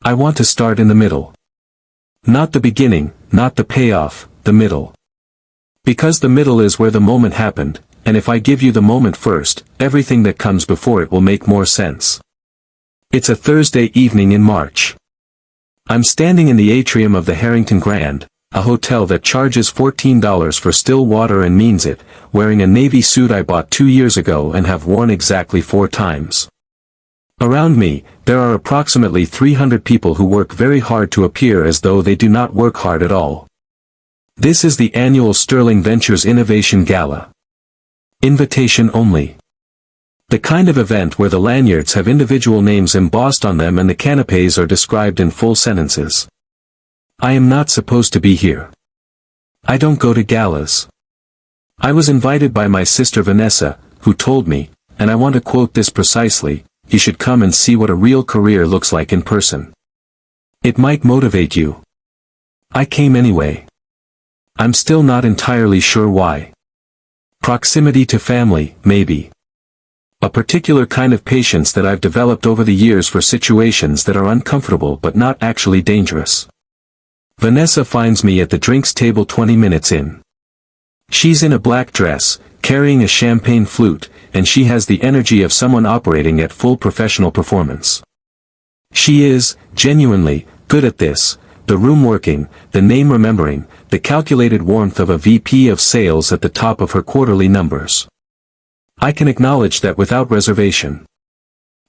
I want to start in the middle. Not the beginning, not the payoff, the middle. Because the middle is where the moment happened, and if I give you the moment first, everything that comes before it will make more sense. It's a Thursday evening in March. I'm standing in the atrium of the Harrington Grand, a hotel that charges $14 for still water and means it, wearing a navy suit I bought 2 years ago and have worn exactly 4 times. Around me, there are approximately 300 people who work very hard to appear as though they do not work hard at all. This is the annual Sterling Ventures Innovation Gala. Invitation only. The kind of event where the lanyards have individual names embossed on them and the canapés are described in full sentences. I am not supposed to be here. I don't go to galas. I was invited by my sister Vanessa, who told me, and I want to quote this precisely, "You should come and see what a real career looks like in person. It might motivate you." I came anyway. I'm still not entirely sure why. Proximity to family, maybe. A particular kind of patience that I've developed over the years for situations that are uncomfortable but not actually dangerous. Vanessa finds me at the drinks table 20 minutes in. She's in a black dress, carrying a champagne flute, and she has the energy of someone operating at full professional performance. She is, genuinely, good at this, the room working, the name remembering, the calculated warmth of a VP of sales at the top of her quarterly numbers. I can acknowledge that without reservation.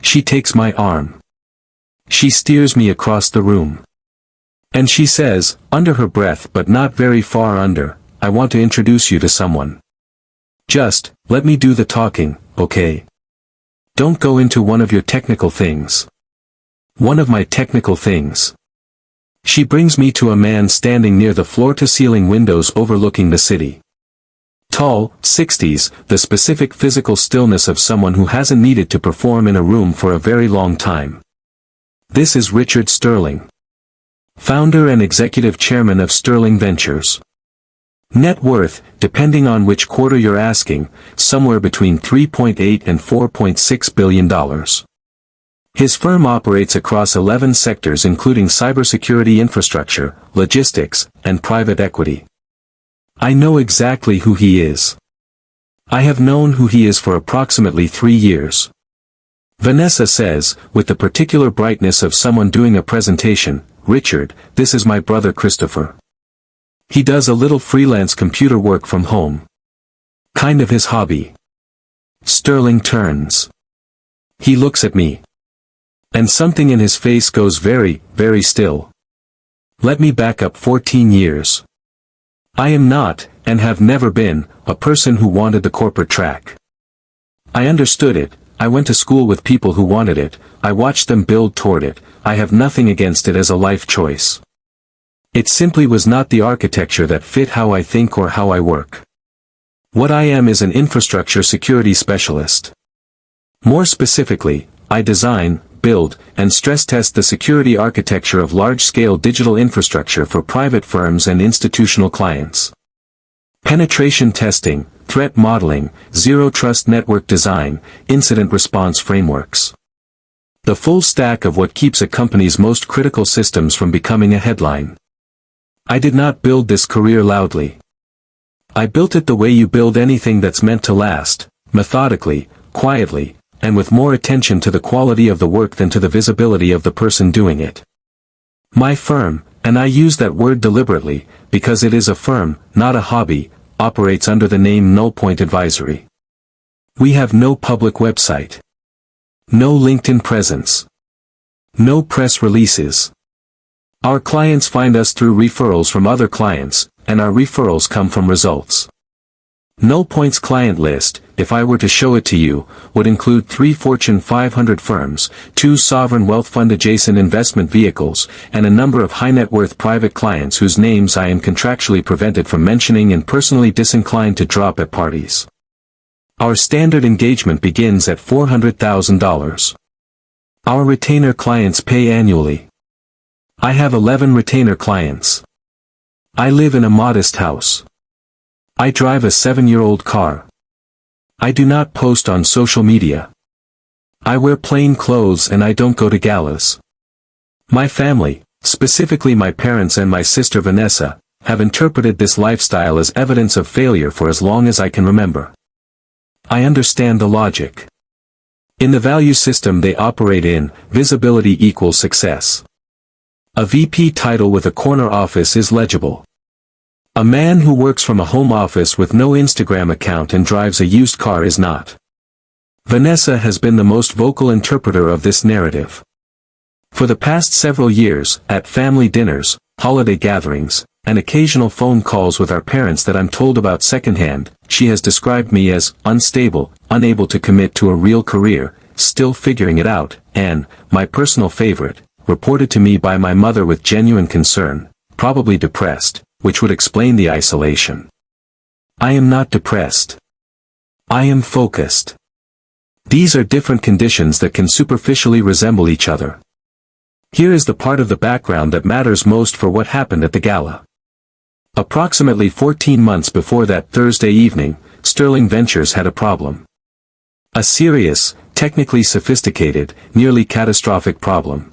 She takes my arm. She steers me across the room. And she says, under her breath but not very far under, "I want to introduce you to someone. Just, let me do the talking, okay? Don't go into one of your technical things." One of my technical things. She brings me to a man standing near the floor-to-ceiling windows overlooking the city. Tall, 60s, the specific physical stillness of someone who hasn't needed to perform in a room for a very long time. This is Richard Sterling, founder and executive chairman of Sterling Ventures. Net worth, depending on which quarter you're asking, somewhere between $3.8 and $4.6 billion. His firm operates across 11 sectors including cybersecurity infrastructure, logistics, and private equity. I know exactly who he is. I have known who he is for approximately 3 years. Vanessa says, with the particular brightness of someone doing a presentation, "Richard, this is my brother Christopher. He does a little freelance computer work from home. Kind of his hobby." Sterling turns. He looks at me. And something in his face goes very, very still. Let me back up 14 years. I am not, and have never been, a person who wanted the corporate track. I understood it, I went to school with people who wanted it, I watched them build toward it, I have nothing against it as a life choice. It simply was not the architecture that fit how I think or how I work. What I am is an infrastructure security specialist. More specifically, I design, build, and stress test the security architecture of large-scale digital infrastructure for private firms and institutional clients. Penetration testing, threat modeling, zero-trust network design, incident response frameworks. The full stack of what keeps a company's most critical systems from becoming a headline. I did not build this career loudly. I built it the way you build anything that's meant to last, methodically, quietly, and with more attention to the quality of the work than to the visibility of the person doing it. My firm, and I use that word deliberately, because it is a firm, not a hobby, operates under the name Nullpoint Advisory. We have no public website. No LinkedIn presence. No press releases. Our clients find us through referrals from other clients, and our referrals come from results. Nullpoint's client list, if I were to show it to you, would include 3 Fortune 500 firms, 2 sovereign wealth fund adjacent investment vehicles, and a number of high-net-worth private clients whose names I am contractually prevented from mentioning and personally disinclined to drop at parties. Our standard engagement begins at $400,000. Our retainer clients pay annually. I have 11 retainer clients. I live in a modest house. I drive a 7-year-old car. I do not post on social media. I wear plain clothes and I don't go to galas. My family, specifically my parents and my sister Vanessa, have interpreted this lifestyle as evidence of failure for as long as I can remember. I understand the logic. In the value system they operate in, visibility equals success. A VP title with a corner office is legible. A man who works from a home office with no Instagram account and drives a used car is not. Vanessa has been the most vocal interpreter of this narrative. For the past several years, at family dinners, holiday gatherings, and occasional phone calls with our parents that I'm told about secondhand, she has described me as unstable, unable to commit to a real career, still figuring it out, and, my personal favorite, reported to me by my mother with genuine concern, probably depressed, which would explain the isolation. I am not depressed. I am focused. These are different conditions that can superficially resemble each other. Here is the part of the background that matters most for what happened at the gala. Approximately 14 months before that Thursday evening, Sterling Ventures had a problem. A serious, technically sophisticated, nearly catastrophic problem.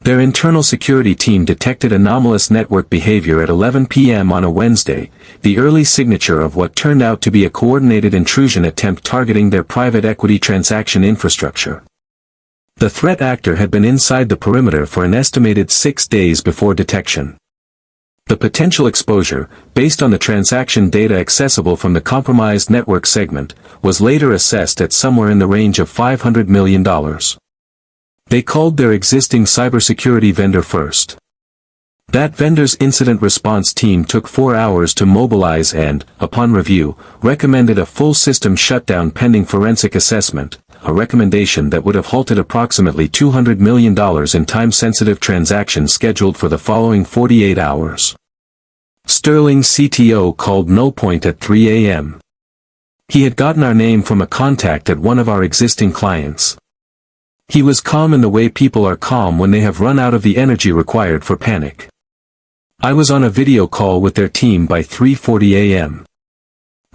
Their internal security team detected anomalous network behavior at 11 p.m. on a Wednesday, the early signature of what turned out to be a coordinated intrusion attempt targeting their private equity transaction infrastructure. The threat actor had been inside the perimeter for an estimated 6 days before detection. The potential exposure, based on the transaction data accessible from the compromised network segment, was later assessed at somewhere in the range of $500 million. They called their existing cybersecurity vendor first. That vendor's incident response team took 4 hours to mobilize and, upon review, recommended a full system shutdown pending forensic assessment, a recommendation that would have halted approximately $200 million in time-sensitive transactions scheduled for the following 48 hours. Sterling's CTO called NullPoint at 3 a.m. He had gotten our name from a contact at one of our existing clients. He was calm in the way people are calm when they have run out of the energy required for panic. I was on a video call with their team by 3:40 a.m.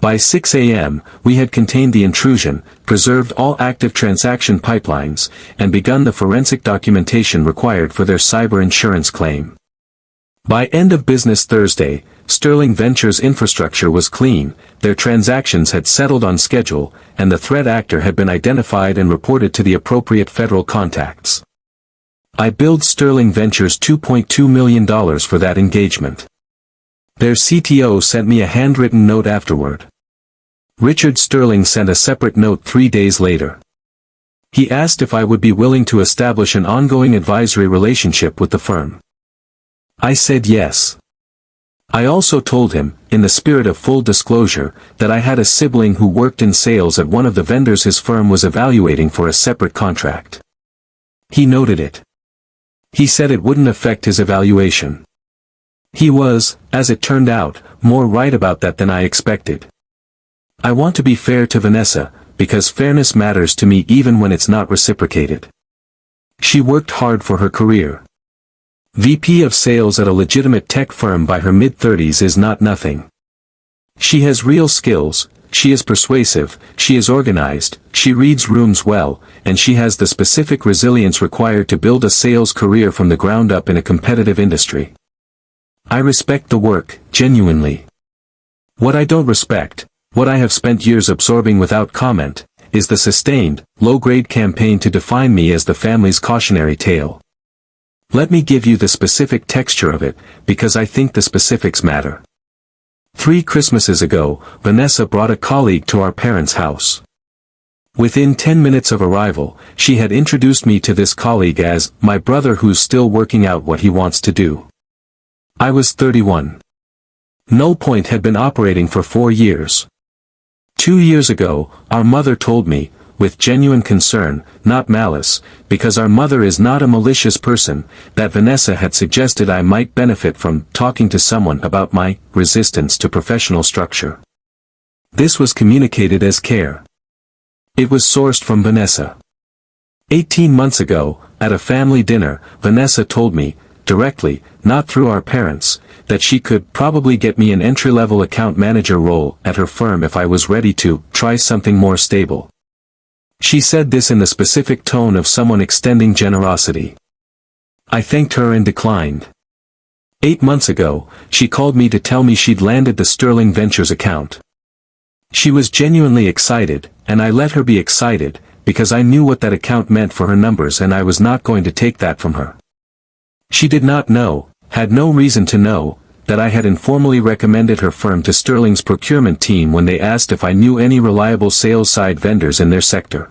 By 6 a.m., we had contained the intrusion, preserved all active transaction pipelines, and begun the forensic documentation required for their cyber insurance claim. By end of business Thursday, Sterling Ventures' infrastructure was clean, their transactions had settled on schedule, and the threat actor had been identified and reported to the appropriate federal contacts. I billed Sterling Ventures $2.2 million for that engagement. Their CTO sent me a handwritten note afterward. Richard Sterling sent a separate note 3 days later. He asked if I would be willing to establish an ongoing advisory relationship with the firm. I said yes. I also told him, in the spirit of full disclosure, that I had a sibling who worked in sales at one of the vendors his firm was evaluating for a separate contract. He noted it. He said it wouldn't affect his evaluation. He was, as it turned out, more right about that than I expected. I want to be fair to Vanessa, because fairness matters to me even when it's not reciprocated. She worked hard for her career. VP of sales at a legitimate tech firm by her mid-30s is not nothing. She has real skills, she is persuasive, she is organized, she reads rooms well, and she has the specific resilience required to build a sales career from the ground up in a competitive industry. I respect the work, genuinely. What I don't respect, what I have spent years absorbing without comment, is the sustained, low-grade campaign to define me as the family's cautionary tale. Let me give you the specific texture of it, because I think the specifics matter. 3 Christmases ago, Vanessa brought a colleague to our parents' house. Within 10 minutes of arrival, she had introduced me to this colleague as my brother who's still working out what he wants to do. I was 31. NullPoint had been operating for 4 years. 2 years ago, our mother told me, with genuine concern, not malice, because our mother is not a malicious person, that Vanessa had suggested I might benefit from talking to someone about my resistance to professional structure. This was communicated as care. It was sourced from Vanessa. 18 months ago, at a family dinner, Vanessa told me, directly, not through our parents, that she could probably get me an entry-level account manager role at her firm if I was ready to try something more stable. She said this in the specific tone of someone extending generosity. I thanked her and declined. 8 months ago, she called me to tell me she'd landed the Sterling Ventures account. She was genuinely excited, and I let her be excited, because I knew what that account meant for her numbers and I was not going to take that from her. She did not know, had no reason to know, that I had informally recommended her firm to Sterling's procurement team when they asked if I knew any reliable sales-side vendors in their sector.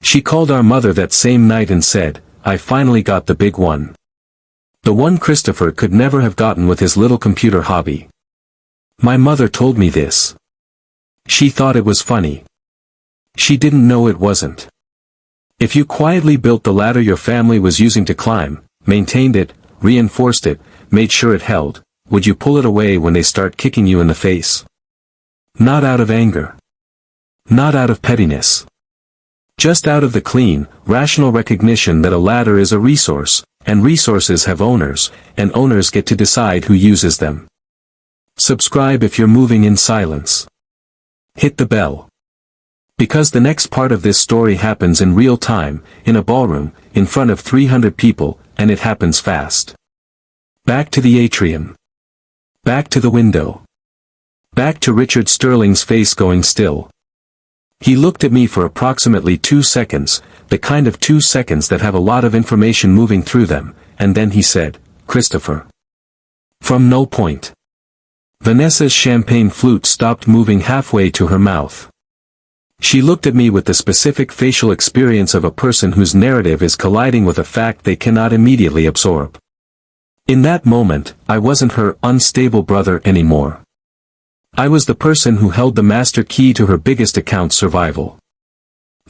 She called our mother that same night and said, "I finally got the big one. The one Christopher could never have gotten with his little computer hobby." My mother told me this. She thought it was funny. She didn't know it wasn't. If you quietly built the ladder your family was using to climb, maintained it, reinforced it, made sure it held, would you pull it away when they start kicking you in the face? Not out of anger. Not out of pettiness. Just out of the clean, rational recognition that a ladder is a resource, and resources have owners, and owners get to decide who uses them. Subscribe if you're moving in silence. Hit the bell. Because the next part of this story happens in real time, in a ballroom, in front of 300 people, and it happens fast. Back to the atrium. Back to the window. Back to Richard Sterling's face going still. He looked at me for approximately 2 seconds, the kind of 2 seconds that have a lot of information moving through them, and then he said, "Christopher." From no point. Vanessa's champagne flute stopped moving halfway to her mouth. She looked at me with the specific facial experience of a person whose narrative is colliding with a fact they cannot immediately absorb. In that moment, I wasn't her unstable brother anymore. I was the person who held the master key to her biggest account's survival.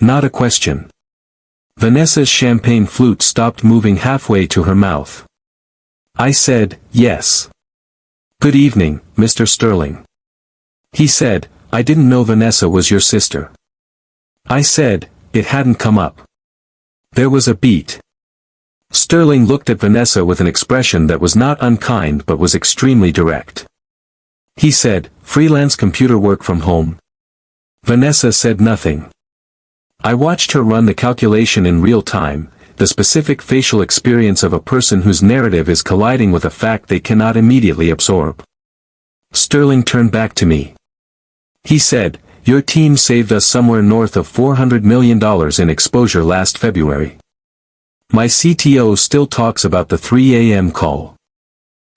Not a question. Vanessa's champagne flute stopped moving halfway to her mouth. I said, "Yes. Good evening, Mr. Sterling." He said, "I didn't know Vanessa was your sister." I said, "It hadn't come up." There was a beat. Sterling looked at Vanessa with an expression that was not unkind but was extremely direct. He said, "Freelance computer work from home?" Vanessa said nothing. I watched her run the calculation in real time, the specific facial experience of a person whose narrative is colliding with a fact they cannot immediately absorb. Sterling turned back to me. He said, "Your team saved us somewhere north of $400 million in exposure last February. My CTO still talks about the 3 a.m. call.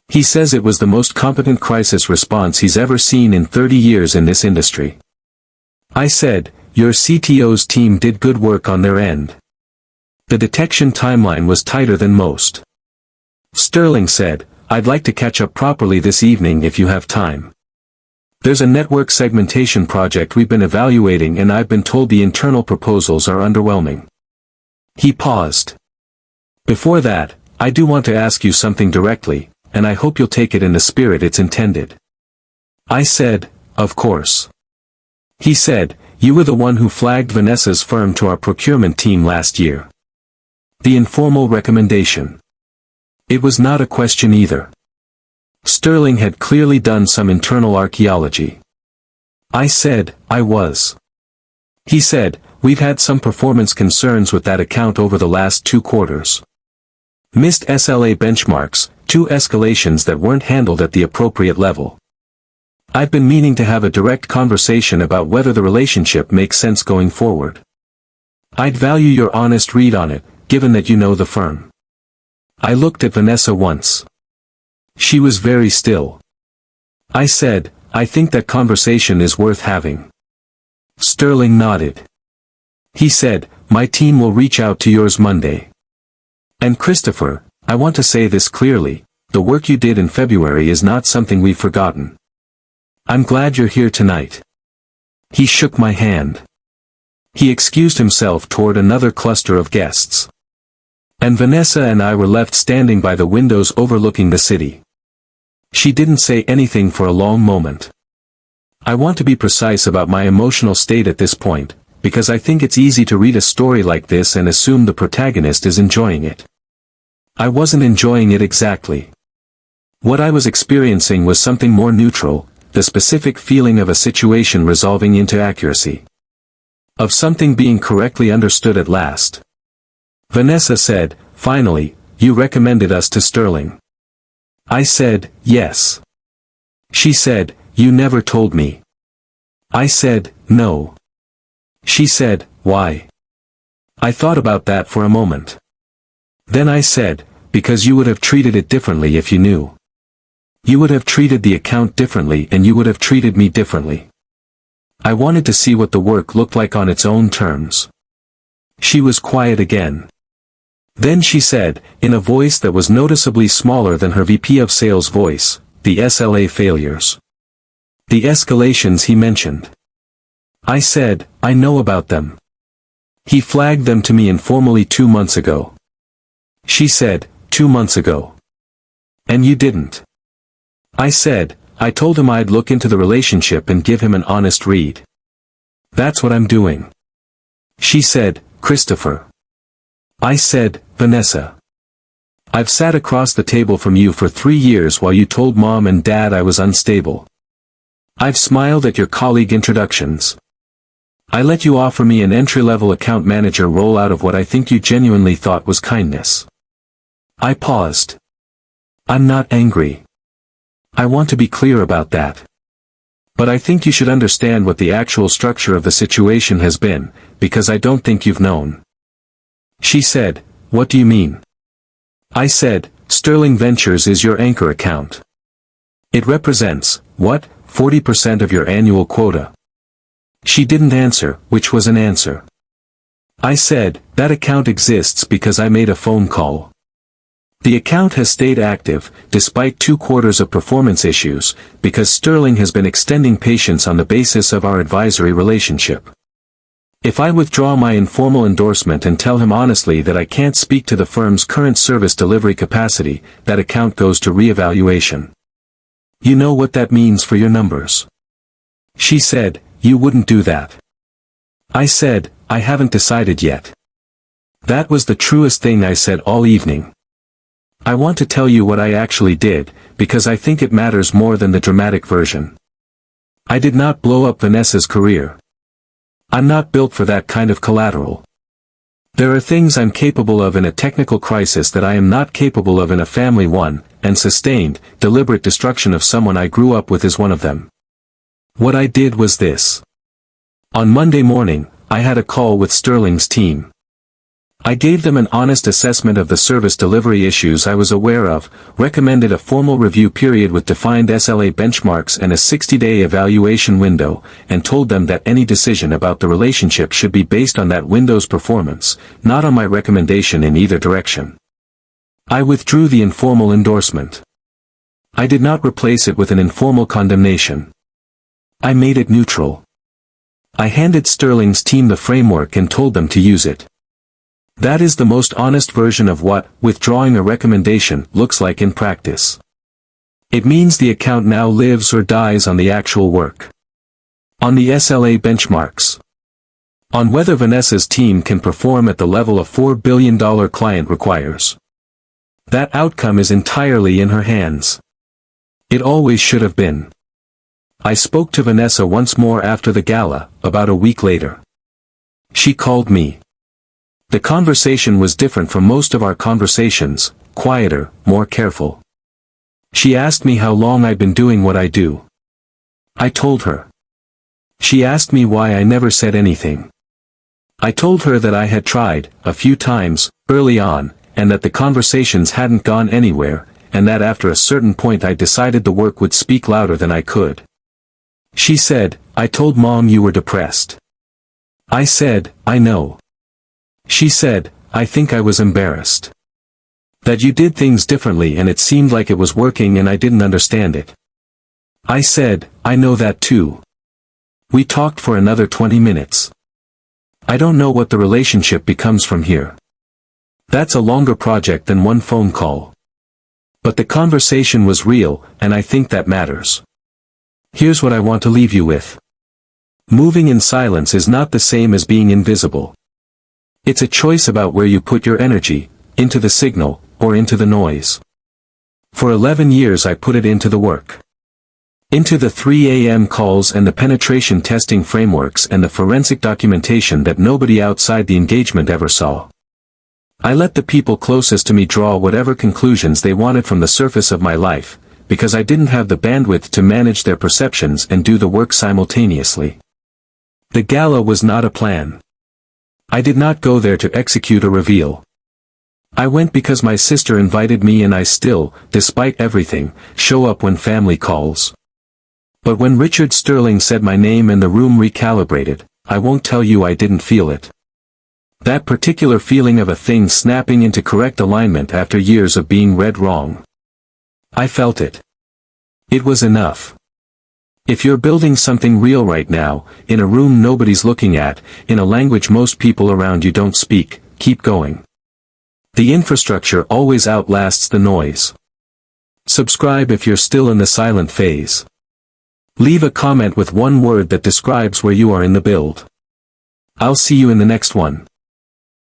He says it was the most competent crisis response he's ever seen in 30 years in this industry." I said, "Your CTO's team did good work on their end. The detection timeline was tighter than most." Sterling said, "I'd like to catch up properly this evening if you have time. There's a network segmentation project we've been evaluating and I've been told the internal proposals are underwhelming." He paused. "Before that, I do want to ask you something directly, and I hope you'll take it in the spirit it's intended." I said, "Of course." He said, "You were the one who flagged Vanessa's firm to our procurement team last year. The informal recommendation. It was not a question either." Sterling had clearly done some internal archaeology. I said, "I was." He said, "We've had some performance concerns with that account over the last 2 quarters. Missed SLA benchmarks, 2 escalations that weren't handled at the appropriate level. I've been meaning to have a direct conversation about whether the relationship makes sense going forward. I'd value your honest read on it, given that you know the firm." I looked at Vanessa once. She was very still. I said, "I think that conversation is worth having." Sterling nodded. He said, "My team will reach out to yours Monday. And Christopher, I want to say this clearly, the work you did in February is not something we've forgotten. I'm glad you're here tonight." He shook my hand. He excused himself toward another cluster of guests. And Vanessa and I were left standing by the windows overlooking the city. She didn't say anything for a long moment. I want to be precise about my emotional state at this point, because I think it's easy to read a story like this and assume the protagonist is enjoying it. I wasn't enjoying it exactly. What I was experiencing was something more neutral, the specific feeling of a situation resolving into accuracy. Of something being correctly understood at last. Vanessa said, "Finally, you recommended us to Sterling. I said, yes. She said, you never told me. I said, no. She said, why? I thought about that for a moment. Then I said, because you would have treated it differently if you knew. You would have treated the account differently and you would have treated me differently. I wanted to see what the work looked like on its own terms. She was quiet again. Then she said, in a voice that was noticeably smaller than her VP of Sales voice, the SLA failures. The escalations he mentioned. I said, I know about them. He flagged them to me informally 2 months ago. She said, 2 months ago. And you didn't. I said, I told him I'd look into the relationship and give him an honest read. That's what I'm doing. She said, Christopher. I said, Vanessa. I've sat across the table from you for 3 years while you told Mom and Dad I was unstable. I've smiled at your colleague introductions. I let you offer me an entry-level account manager role out of what I think you genuinely thought was kindness. I paused. I'm not angry. I want to be clear about that. But I think you should understand what the actual structure of the situation has been, because I don't think you've known. She said, what do you mean? I said, Sterling Ventures is your anchor account. It represents, what, 40% of your annual quota? She didn't answer, which was an answer. I said, that account exists because I made a phone call. The account has stayed active, despite 2 quarters of performance issues, because Sterling has been extending patience on the basis of our advisory relationship. If I withdraw my informal endorsement and tell him honestly that I can't speak to the firm's current service delivery capacity, that account goes to reevaluation. You know what that means for your numbers. She said, you wouldn't do that. I said, I haven't decided yet. That was the truest thing I said all evening. I want to tell you what I actually did, because I think it matters more than the dramatic version. I did not blow up Vanessa's career. I'm not built for that kind of collateral. There are things I'm capable of in a technical crisis that I am not capable of in a family one, and sustained, deliberate destruction of someone I grew up with is one of them. What I did was this. On Monday morning, I had a call with Sterling's team. I gave them an honest assessment of the service delivery issues I was aware of, recommended a formal review period with defined SLA benchmarks and a 60-day evaluation window, and told them that any decision about the relationship should be based on that window's performance, not on my recommendation in either direction. I withdrew the informal endorsement. I did not replace it with an informal condemnation. I made it neutral. I handed Sterling's team the framework and told them to use it. That is the most honest version of what withdrawing a recommendation looks like in practice. It means the account now lives or dies on the actual work. On the SLA benchmarks. On whether Vanessa's team can perform at the level a $4 billion client requires. That outcome is entirely in her hands. It always should have been. I spoke to Vanessa once more after the gala, about a week later. She called me. The conversation was different from most of our conversations, quieter, more careful. She asked me how long I'd been doing what I do. I told her. She asked me why I never said anything. I told her that I had tried, a few times, early on, and that the conversations hadn't gone anywhere, and that after a certain point I decided the work would speak louder than I could. She said, I told Mom you were depressed. I said, I know. She said, I think I was embarrassed. That you did things differently and it seemed like it was working and I didn't understand it. I said, I know that too. We talked for another 20 minutes. I don't know what the relationship becomes from here. That's a longer project than one phone call. But the conversation was real, and I think that matters. Here's what I want to leave you with. Moving in silence is not the same as being invisible. It's a choice about where you put your energy, into the signal, or into the noise. For 11 years I put it into the work. Into the 3 a.m. calls and the penetration testing frameworks and the forensic documentation that nobody outside the engagement ever saw. I let the people closest to me draw whatever conclusions they wanted from the surface of my life, because I didn't have the bandwidth to manage their perceptions and do the work simultaneously. The gala was not a plan. I did not go there to execute a reveal. I went because my sister invited me and I still, despite everything, show up when family calls. But when Richard Sterling said my name and the room recalibrated, I won't tell you I didn't feel it. That particular feeling of a thing snapping into correct alignment after years of being read wrong. I felt it. It was enough. If you're building something real right now, in a room nobody's looking at, in a language most people around you don't speak, keep going. The infrastructure always outlasts the noise. Subscribe if you're still in the silent phase. Leave a comment with one word that describes where you are in the build. I'll see you in the next one.